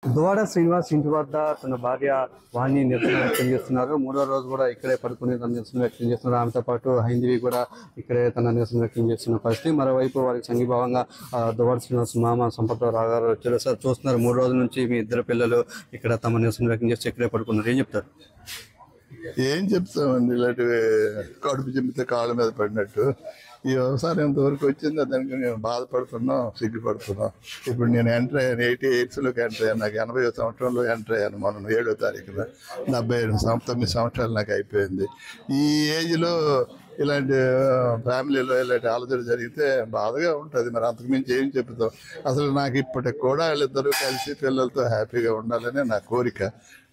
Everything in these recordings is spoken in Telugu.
దువ్వాడ శ్రీనివాస్ ఇంటి వద్ద తన భార్య వాణి నిరసన వ్యక్తం చేస్తున్నారు. మూడో రోజు కూడా ఇక్కడే పడుకుని తన నిరసన వ్యక్తం చేస్తున్నారు. ఆమెతో పాటు హైందవి కూడా ఇక్కడే తన నిరసన వ్యక్తం చేస్తున్న పరిస్థితి. మరోవైపు వారికి సంఘీభావంగా దువ్వాడ శ్రీనివాస్ మామ సంపత్రావు గారు వచ్చారు. సార్, చూస్తున్నారు 3 రోజుల నుంచి మీ ఇద్దరు పిల్లలు ఇక్కడ తమ నిరసన వ్యక్తం చేసి ఇక్కడే పడుకున్నారు. ఏం చెప్తారు? ఏం చెప్తామండి, ఇలాంటివి కడుపు చెప్తే కాళ్ళ మీద పడినట్టు. ఈ వ్యవసాయం ఎంతవరకు వచ్చిందో దానికి నేను బాధపడుతున్నాం, సిగ్గుపడుతున్నాం. ఇప్పుడు నేను ఎంటర్ అయ్యాను, 88లోకి ఎంటర్ అయ్యాను. నాకు 80వ సంవత్సరంలో ఎంటర్ అయ్యాను. మొన్న 7వ తారీఖున 79 సంవత్సరాలు నాకు అయిపోయింది. ఈ ఏజ్లో ఇలాంటి ఫ్యామిలీలో ఇలాంటి ఆలోచన జరిగితే బాధగా ఉంటుంది. మరి అంతకుమించి ఏం చెప్తాం? అసలు నాకు ఇప్పటికి కూడా వాళ్ళిద్దరూ కలిసి పిల్లలతో హ్యాపీగా ఉండాలనే నా కోరిక.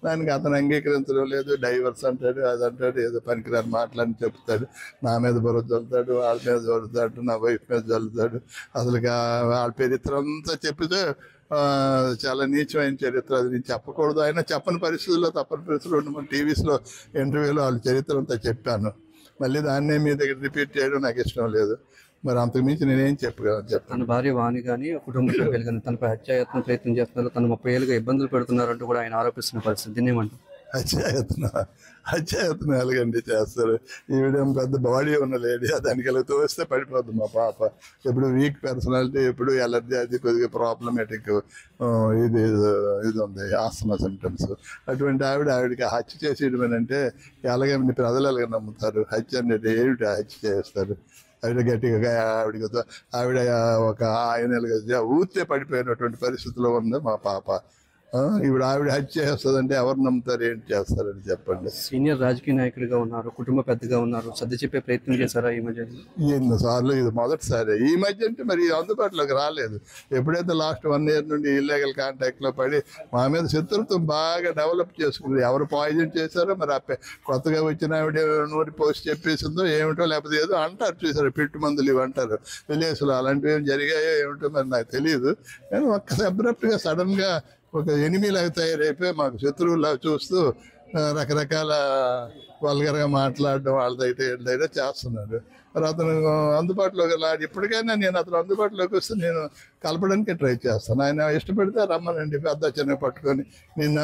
దానికి అతను అంగీకరించడం లేదు. డైవర్స్ అంటాడు, అది అంటాడు, ఏదో పనికిరాని మాటలని చెప్తాడు. నా మీద బురద చల్లుతాడు, వాళ్ళ మీద చల్లుతాడు, నా వైఫ్ మీద చల్లుతాడు. అసలు వాళ్ళ చరిత్ర అంతా చెప్పితే చాలా నీచమైన చరిత్ర. అది నేను చెప్పకూడదు, అయినా చెప్పని పరిస్థితుల్లో తప్పని పరిస్థితుల్లో మన టీవీస్లో ఇంటర్వ్యూలో వాళ్ళ చరిత్ర అంతా చెప్పాను. మళ్ళీ దాన్నే మీ దగ్గర రిపీట్ చేయడం నాకు ఇష్టం లేదు. మరి అంతకుమించి నేనేం చెప్పగలను? తన భార్య వాణి కానీ కుటుంబ సభ్యులు కానీ తనపై హత్యాయత్నం ప్రయత్నం చేస్తున్నారు, తను 30 ఏళ్ళుగా ఇబ్బందులు పెడుతున్నారంటూ కూడా ఆయన ఆరోపిస్తున్న పరిస్థితి. దీన్ని ఏమంటారు? హత్యాయత్నం ఎలాగండి చేస్తారు? ఈవిడేం పెద్ద బాడీ ఉన్న లేడీ, దానికి ఇలా తోస్తే పడిపోద్ది. మా పాప ఎప్పుడు వీక్ పర్సనాలిటీ, ఎప్పుడు ఎలర్జీ, అది కొద్దిగా ప్రాబ్లమేటిక్ ఇది ఉంది, ఆస్తమా సిమ్టమ్స్. అటువంటి ఆవిడకి హత్య చేసేయడమేనంటే ఎలాగండి? ప్రజలు ఎలాగ నమ్ముతారు? హత్య అంటే ఏమిటి? హత్య చేస్తారు? ఆవిడ గట్టిగా ఆవిడ ఒక 5 నెలలుగా ఊరితే పడిపోయినటువంటి పరిస్థితిలో ఉంది మా పాప. ఆవిడ హత్య చేస్తుందంటే ఎవరు నమ్ముతారు? ఏంటి చేస్తారని చెప్పండి. సీనియర్ రాజకీయ నాయకుడిగా ఉన్నారు, కుటుంబ పెద్దగా ఉన్నారు, సర్ది చెప్పే ప్రయత్నం చేశారా ఈ మధ్య? ఎన్నోసార్లు, ఇది మొదటిసారి. ఈ మధ్య అంటే మరి అందుబాటులోకి రాలేదు. ఎప్పుడైతే లాస్ట్ 1 year నుండి ఇల్లీగల్ కాంటాక్ట్లో పడి మా మీద శత్రుత్వం బాగా డెవలప్ చేసుకుంది. ఎవరు పాయిజన్ చేశారో మరి కొత్తగా వచ్చిన ఆవిడ నూరి పోస్ట్ చెప్పేసిందో ఏమిటో, లేకపోతే ఏదో అంటారు చూసారు, పిట్టు మందులు ఇవి అంటారు విలేజ్లో. అలాంటివి ఏం జరిగాయో ఏమిటో మరి నాకు తెలియదు. కానీ ఒక్కసారి అబ్రప్ట్గా సడన్గా ఒక ఎనిమిలాగా తయారైపోయి మాకు శత్రువులా చూస్తూ రకరకాల వల్గర్గా మాట్లాడడం, వాళ్ళదైతే చేస్తున్నాడు. మరి అతను అందుబాటులోకి ఇప్పటికైనా నేను అతను అందుబాటులోకి వస్తే నేను కలపడానికి ట్రై చేస్తాను. ఆయన ఇష్టపడితే రమ్మనండి, పెద్ద చిన్న పట్టుకొని. నిన్న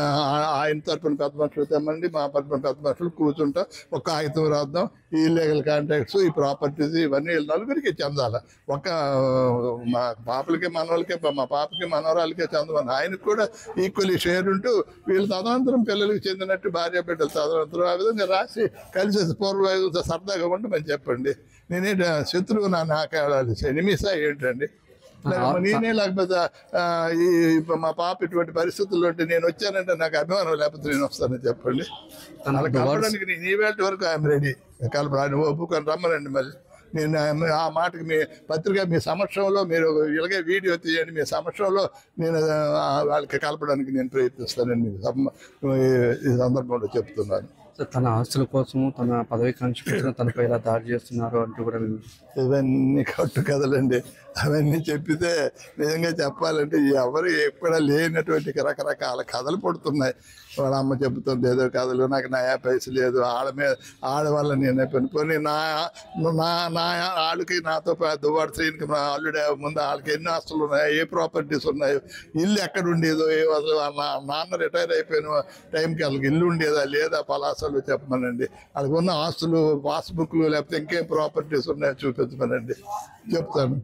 ఆయన తరపున పెద్ద మనుషులు తెమ్మండి, మా తరపున పెద్ద మనుషులు కూర్చుంటాం, ఒక కాగితం రాద్దాం. ఈ ఇల్లీగల్ కాంట్రాక్ట్స్, ఈ ప్రాపర్టీస్ ఇవన్నీ నలుగురికి చెందాలి. మా పాపలకి మనవాళ్ళకే, మా పాపకి మనవరాలకే చెందమని ఆయనకు కూడా ఈక్వల్లీ షేర్ ఉంటూ వీళ్ళు తదనంతరం పిల్లలకి చెందినట్టు భార్య బిడ్డలు తదనంతరం ఆ విధంగా రాసి కలిసి పూర్వ సరదాగా ఉండమని చెప్పండి. నేనే శత్రువు నాకేడాలి ఎనిమిసా ఏంటండి? నేనే లేకపోతే మా పాప ఇటువంటి పరిస్థితుల్లో ఉంటే నేను వచ్చానంటే నాకు అభిమానం, లేకపోతే నేను వస్తానని చెప్పండి. అలా కలపడానికి నేను ఈవేళ వరకు ఐఎమ్ రెడీ. కలపడానికి ఒప్పుకొని రమ్మనండి. మళ్ళీ నేను ఆ మాటకి మీ పత్రిక మీ సమక్షంలో మీరు ఇలాగే వీడియో తీయండి. మీ సమక్షంలో నేను వాళ్ళకి కలపడానికి నేను ప్రయత్నిస్తానని ఈ సందర్భంలో చెప్తున్నాను. తన ఆస్తుల కోసము, తన పదవి కాంక్ష తనపై ఇలా దాడి చేస్తున్నారు అంటూ కూడా ఇవన్నీ కట్టు కథలండి. అవన్నీ చెప్పితే నిజంగా చెప్పాలంటే ఎవరు ఎక్కడ లేనటువంటి రకరకాల కథలు పడుతున్నాయి. వాళ్ళ అమ్మ చెబుతుంది ఏదో కథలు, నాకు నయా పైసలు లేదు, ఆడవాళ్ళ నేను పోనీ వాళ్ళకి నాతో దువ్వాడ శ్రీనికి ఆల్రెడీ ముందు వాళ్ళకి ఎన్ని ఆస్తులు ఉన్నాయో, ఏ ప్రాపర్టీస్ ఉన్నాయో, ఇల్లు ఎక్కడ ఉండేదో, అసలు నాన్న రిటైర్ అయిపోయిన టైంకి వాళ్ళకి ఇల్లు ఉండేదా లేదా పలాసలు చెప్పమనండి. వాళ్ళకి ఉన్న ఆస్తులు, పాస్బుక్లు, లేకపోతే ఇంకేం ప్రాపర్టీస్ ఉన్నాయో చూపించమనండి, చెప్తాను.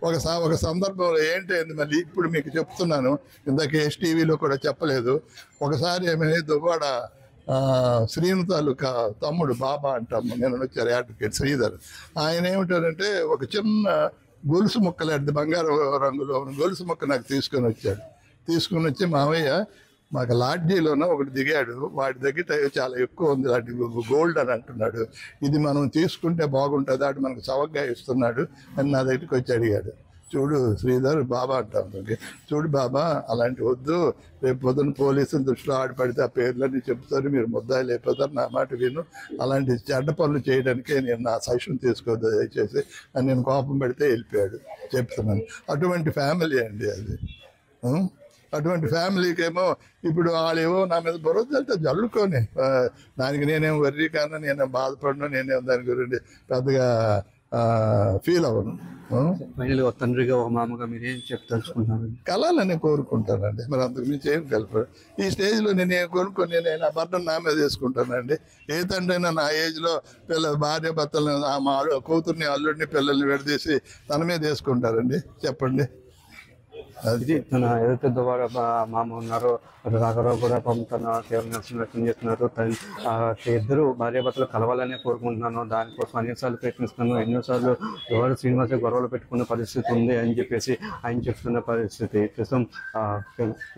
ఒక సందర్భంలో ఏంటంటే మళ్ళీ ఇప్పుడు మీకు చెప్తున్నాను, ఇందాక ఎస్టీవీలో కూడా చెప్పలేదు. ఒకసారి ఏమైనా దువ్వాడ శ్రీను తాలూకా తమ్ముడు బాబా అంటాము, నేను వచ్చారు అడ్వకేట్ శ్రీధర్. ఆయన ఏమిటారంటే ఒక చిన్న గొలుసు ముక్కలాంటిది, బంగారు రంగులో గొలుసు ముక్క నాకు తీసుకొని వచ్చాడు. తీసుకొని వచ్చి మావయ్య మాకు లాడ్జీలోనో ఒకటి దిగాడు, వాటి దగ్గర చాలా ఎక్కువ ఉంది, లాంటి గోల్డ్ అని అంటున్నాడు. ఇది మనం తీసుకుంటే బాగుంటుంది, అటు మనకు చవకగా ఇస్తున్నాడు అని నా దగ్గరికి వచ్చి అడిగాడు. చూడు శ్రీధర్, బాబా అంటాం, చూడు బాబా అలాంటి వద్దు, రేపు పొద్దున్న పోలీసుల దృష్టిలో ఆడిపడితే ఆ పేర్లన్నీ చెప్తారు, మీరు ముద్దాయిలు అయిపోతారు, నా మాట విను, అలాంటి చెడ్డ పనులు చేయడానికే నేను నా సజెషన్ తీసుకోవద్దు దయచేసి అని నేను కోపం పెడితే వెళ్ళిపోయాడు. చెప్తున్నాను, అటువంటి ఫ్యామిలీ అండి అది. అటువంటి ఫ్యామిలీకేమో ఇప్పుడు వాళ్ళేమో నా మీద బురద జల్లుకొని, దానికి నేనేం వర్రీ కానీ నేనేం బాధపడను, నేనేం దాని గురించి పెద్దగా ఫీల్ అవ్వను. ఫైనల్ గా తండ్రిగా ఒక మామగా మీరు ఏం చెప్పదలుచుకుంటున్నారు? కలాలని కోరుకుంటానండి, మరి అంతకు మించి ఏం కలపడు. ఈ స్టేజ్లో నేను ఏం కొనుక్కొని నేను ఆ బట్టను నా మీద వేసుకుంటానండి. ఏ తండ్రి అయినా నా ఏజ్లో భార్య భర్తలను మా కూతుర్ని అల్లుడిని పిల్లల్ని విడదీసి తన మీద వేసుకుంటారండి, చెప్పండి. ఇది తన ఏదైతే దుబారా మామ ఉన్నారో రాఘరావు కూడా పాపం తన సేవలు నిరసన వ్యక్తం చేస్తున్నారు. ఇద్దరు భార్యాభర్తలు కలవాలని కోరుకుంటున్నాను, దానికోసం అనేకసార్లు ప్రయత్నిస్తున్నాను, ఎన్నోసార్లు ఎవరు శ్రీనివాస గొడవలు పెట్టుకున్న పరిస్థితి ఉంది అని చెప్పేసి ఆయన చెప్తున్న పరిస్థితి. ప్రస్తుతం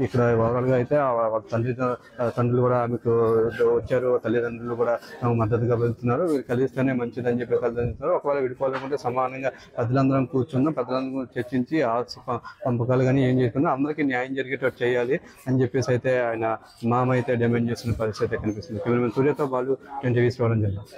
ఇక్కడ ఓవరాల్గా అయితే తండ్రులు కూడా ఆమెకు వచ్చారు, తల్లిదండ్రులు కూడా మద్దతుగా వెళ్తున్నారు. వీరు కలిస్తేనే మంచిదని చెప్పి కలిస్తున్నారు. ఒకవేళ విడిపోవాలనుకుంటే సమానంగా పెద్దలందరం కూర్చున్నాం, పెద్దలందరం చర్చించి ఆ పంపకాలు కానీ ఏం చేసుకున్నా అందరికీ న్యాయం జరిగేటట్టు చేయాలి అని చెప్పేసి అయితే ఆయన మామ అయితే డిమాండ్ చేస్తున్న పరిస్థితి కనిపిస్తుంది. కేవలం సూర్యతో వాళ్ళు 20 జిల్లా.